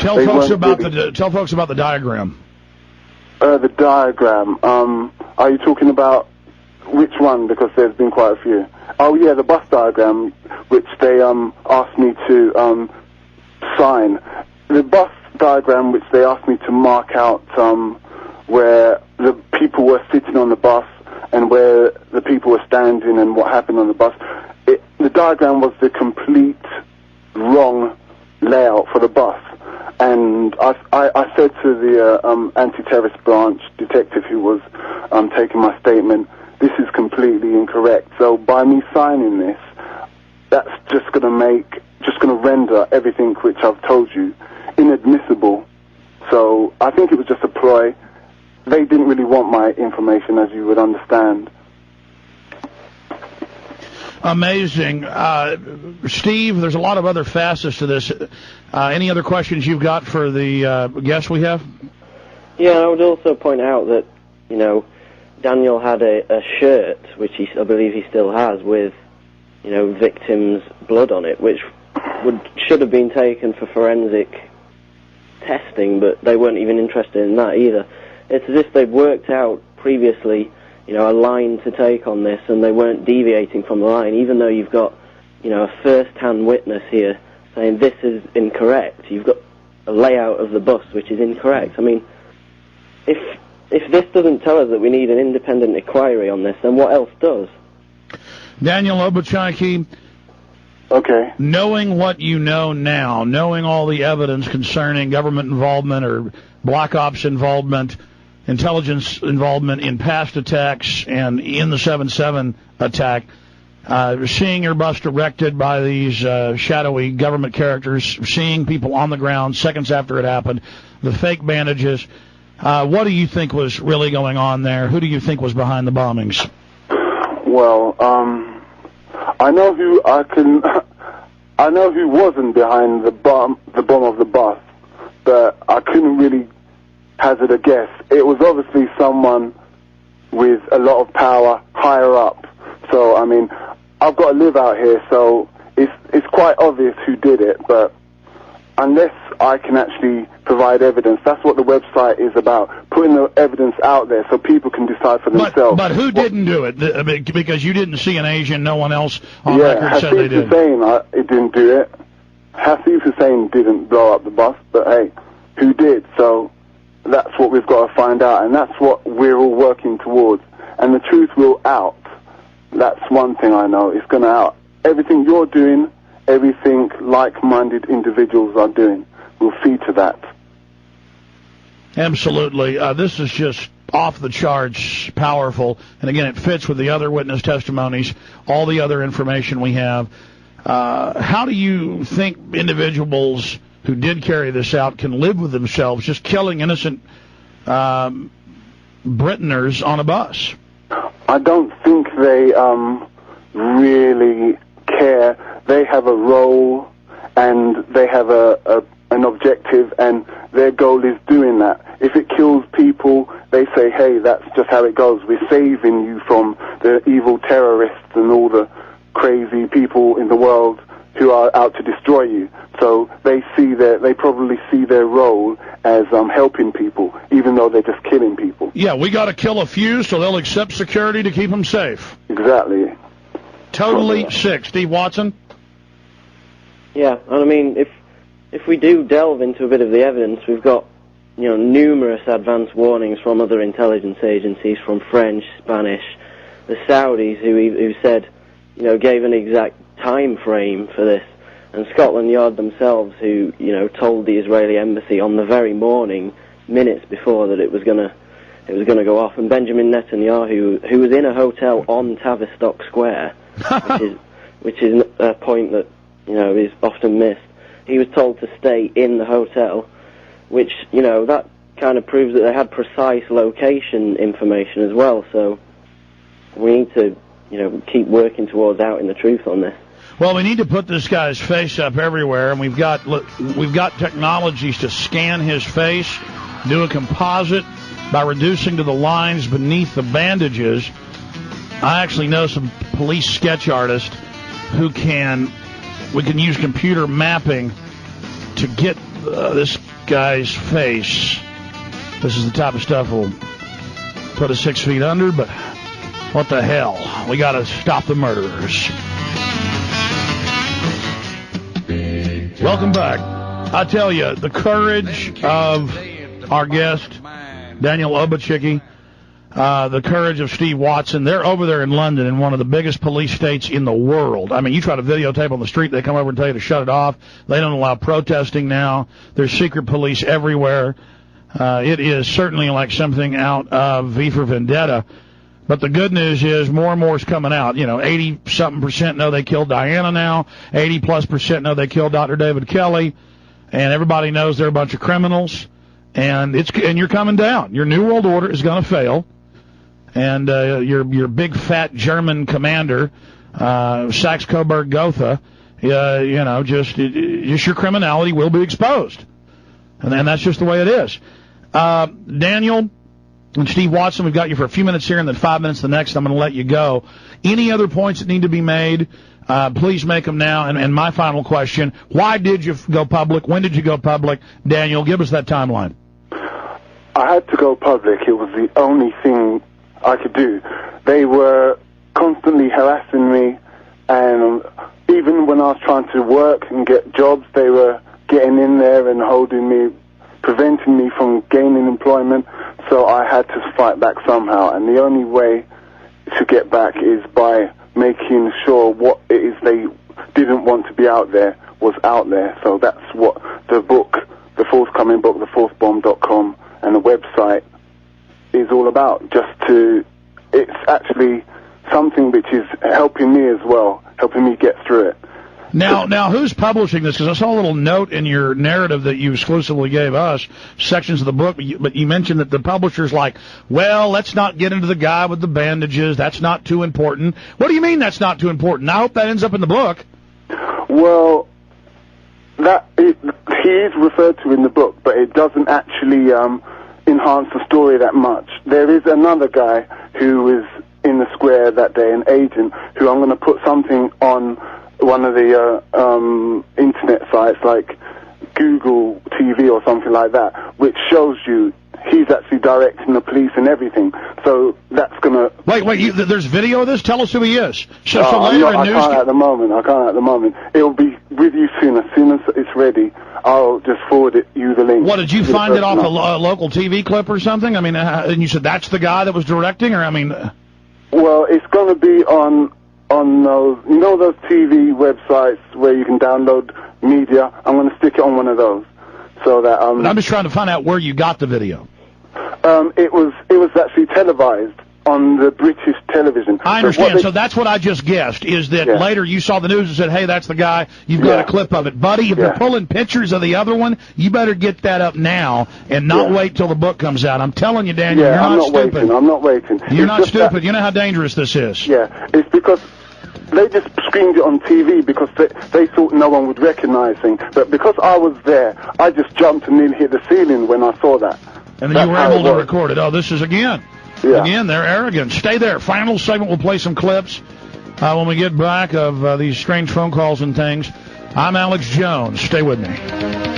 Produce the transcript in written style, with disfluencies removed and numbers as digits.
Tell folks about the diagram. The diagram. Are you talking about which one? Because there's been quite a few. Oh yeah, the bus diagram, which they asked me to sign. The bus diagram, which they asked me to mark out where the people were sitting on the bus and where the people were standing and what happened on the bus. The diagram was the complete wrong layout for the bus. And I said to the anti-terrorist branch detective who was taking my statement, this is completely incorrect. So by me signing this, that's just going to render everything which I've told you inadmissible. So I think it was just a ploy. They didn't really want my information, as you would understand. Amazing. Steve, there's a lot of other facets to this. Any other questions you've got for the guests we have? Yeah, I would also point out that, Daniel had a shirt, which I believe he still has, with, victims' blood on it, which should have been taken for forensic testing, but they weren't even interested in that either. It's as if they'd worked out previously, a line to take on this, and they weren't deviating from the line, even though you've got, a first-hand witness here saying this is incorrect. You've got a layout of the bus which is incorrect. I mean, if this doesn't tell us that we need an independent inquiry on this, then what else does? Daniel Obuchaki, okay. Knowing what you know now, knowing all the evidence concerning government involvement or black ops involvement, intelligence involvement in past attacks and in the 7/7 attack, seeing your bus directed by these shadowy government characters, seeing people on the ground seconds after it happened, the fake bandages, what do you think was really going on there? Who do you think was behind the bombings? Well, I know who wasn't behind the bomb of the bus, but I couldn't really hazard a guess. It was obviously someone with a lot of power higher up. So, I mean, I've got to live out here, so it's quite obvious who did it, but unless I can actually provide evidence, that's what the website is about, putting the evidence out there so people can decide for themselves. But who didn't do it? Because you didn't see an Asian, no one else on record said they did. Hussein it didn't do it. Hasif Hussein didn't blow up the bus, but hey, who did? So that's what we've got to find out, and that's what we're all working towards. And the truth will out. That's one thing I know. It's going to out. Everything you're doing, everything like-minded individuals are doing will feed to that. Absolutely. This is just off the charts powerful. And again, it fits with the other witness testimonies, all the other information we have. How do you think individuals who did carry this out can live with themselves just killing innocent Brittoners on a bus? I don't think they really care. They have a role and they have an objective, and their goal is doing that. If it kills people, they say, hey, that's just how it goes. We're saving you from the evil terrorists and all the crazy people in the world who are out to destroy you. So they probably see their role as helping people, even though they're just killing people. Yeah, we got to kill a few so they'll accept security to keep them safe. Exactly. Totally sick. Steve Watson? Yeah, and I mean, if we do delve into a bit of the evidence, we've got, numerous advance warnings from other intelligence agencies, from French, Spanish, the Saudis, who said, gave an exact time frame for this, and Scotland Yard themselves, who, told the Israeli embassy on the very morning, minutes before, that it was gonna go off, and Benjamin Netanyahu, who was in a hotel on Tavistock Square, which is a point that is often missed. He was told to stay in the hotel, which that kind of proves that they had precise location information as well. So we need to keep working towards outing the truth on this. Well, we need to put this guy's face up everywhere, and we've got technologies to scan his face, do a composite by reducing to the lines beneath the bandages. I actually know some police sketch artists who we can use computer mapping to get this guy's face. This is the type of stuff we'll put us 6 feet under, but what the hell? We got to stop the murderers. Welcome back. I tell you, the courage of our guest, Daniel Obachicki, the courage of Steve Watson. They're over there in London in one of the biggest police states in the world. I mean, you try to videotape on the street, they come over and tell you to shut it off. They don't allow protesting now. There's secret police everywhere. It is certainly like something out of V for Vendetta. But the good news is more and more is coming out. 80-something% know they killed Diana now. 80+% know they killed Dr. David Kelly. And everybody knows they're a bunch of criminals. And you're coming down. Your New World Order is going to fail. And your big fat German commander, Saxe-Coburg-Gotha, just your criminality will be exposed. And that's just the way it is. Daniel and Steve Watson, we've got you for a few minutes here and then 5 minutes the next. I'm going to let you go. Any other points that need to be made, please make them now. And my final question, why did you go public? When did you go public? Daniel, give us that timeline. I had to go public. It was the only thing I could do. They were constantly harassing me, and even when I was trying to work and get jobs, they were getting in there and holding me, preventing me from gaining employment. So I had to fight back somehow, and the only way to get back is by making sure what it is they didn't want to be out there was out there. So that's what the book, the forthcoming book, thefourthbomb.com, and the website is all about. It's actually something which is helping me as well, helping me get through it. Now, who's publishing this? Because I saw a little note in your narrative that you exclusively gave us, sections of the book, but you mentioned that the publisher's like, well, let's not get into the guy with the bandages. That's not too important. What do you mean that's not too important? I hope that ends up in the book. Well, he is referred to in the book, but it doesn't actually enhance the story that much. There is another guy who is in the square that day, an agent, who I'm going to put something on one of the internet sites like Google TV or something like that, which shows you he's actually directing the police and everything. So that's going to... Wait, there's video of this? Tell us who he is. So later I can't at the moment. It'll be with you soon. As soon as it's ready, I'll just forward you the link. What, did you find it off a local TV clip or something? I mean, and you said that's the guy that was directing, or I mean... Well, it's going to be on those, those TV websites where you can download media. I'm going to stick it on one of those, so that But I'm just trying to find out where you got the video. It was actually televised on the British television. I understand. So that's what I just guessed, is that later you saw the news and said, hey, that's the guy. You've got a clip of it. Buddy, if you're pulling pictures of the other one, you better get that up now and not wait till the book comes out. I'm telling you, Daniel, you're not stupid. I'm not waiting. You're not stupid. You know how dangerous this is. Yeah, it's because they just screened it on TV because they thought no one would recognize things. But because I was there, I just jumped and nearly hit the ceiling when I saw that. And then you were able to record it. Oh, this is again. Yeah. Again, they're arrogant. Stay there. Final segment, we'll play some clips when we get back of these strange phone calls and things. I'm Alex Jones. Stay with me.